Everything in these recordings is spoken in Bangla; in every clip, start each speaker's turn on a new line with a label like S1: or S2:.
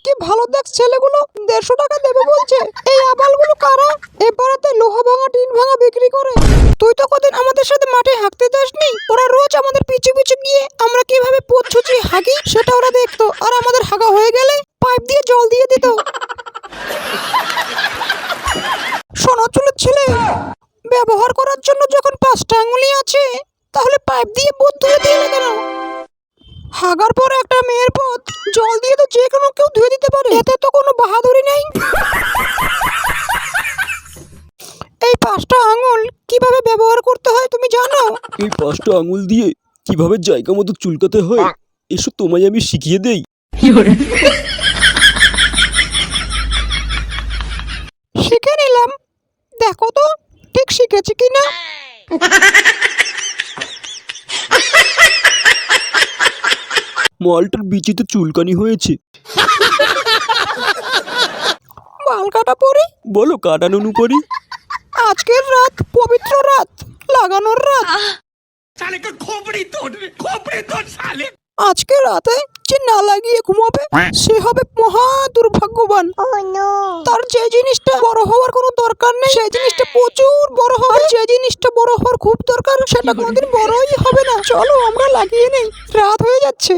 S1: কি ভালো দেখ ছেলেগুলো 150 টাকা দেবে বলছে। এই আবালগুলো কারা? এবারেতে লোহা ভাঙা টিন ভাঙা বিক্রি করে। তুই তো কদিন আমাদের সাথে মাঠে হাঁকতে যাসনি? ওরা রোজ আমাদের পিছু পিছু গিয়ে আমরা কিভাবে পথছুচি হাগি সেটা ওরা দেখতো, আর আমাদের হাগা হয়ে গেলে পাইপ দিয়ে জল দিয়ে দিত। শোনো চুলের ছেলে, ব্যবহার করার জন্য যখন 5টা আঙুলি আছে তাহলে পাইপ দিয়ে পথ ধুয়ে দিলে কেন? হাগার পর একটা মেয়ের পথ জল দিয়ে তো যে কোনো কেউ ধুয়ে দিতে পারে, এতে তো কোনো বাহাদুরি নেই। এই 5টা আঙুল কিভাবে ব্যবহার করতে হয় তুমি জানো?
S2: এই 5টা আঙুল দিয়ে কিভাবে জায়গা মতো চুলকাতে হয় এসো তোমায় আমি শিখিয়ে দেই।
S1: শিখে নিলাম, দেখো তো ঠিক শিখেছি কিনা।
S2: মালটার বিচিতে চুলকানি হয়েছে।
S1: বাল কাটা পরি,
S2: বলো কাটানো করি।
S1: আজকের রাত পবিত্র রাত, লাগানোর রাত। আজকে রাতে যে না লাগিয়ে ঘুমাবে সে হবে মহা দুর্ভাগ্যবান। তার যে জিনিসটা বড় হওয়ার কোনো দরকার নেই সেই জিনিসটা প্রচুর বড় হবে, যে জিনিসটা বড় হওয়ার খুব দরকার সেটা কোনোদিন বড়ই হবে না। চলো আমরা লাগিয়ে নেই, রাত হয়ে যাচ্ছে।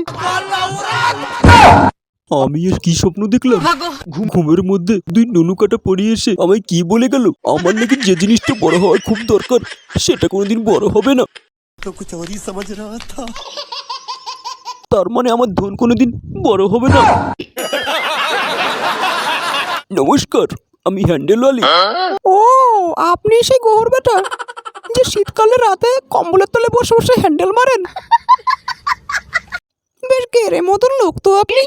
S2: আমি আর কি স্বপ্ন দেখলাম? ঘুমের মধ্যে 2 নুনু কাটা পড়িয়ে এসে আমায় কি বলে গেল, আমার নাকি যে জিনিসটা বড় হওয়ার খুব দরকার সেটা কোনোদিন বড় হবে না। তার মানে আমার ধন কোনোদিন বড় হবে না। নমস্কার, আমি হ্যান্ডেলওয়ালি।
S1: ও আপনি সেই গোহর বেটা যে শীতকালে রাতে কম্বলের তলে বসে বসে হ্যান্ডেল মারেন? বেশ গেরে মতন লোক তো আপনি।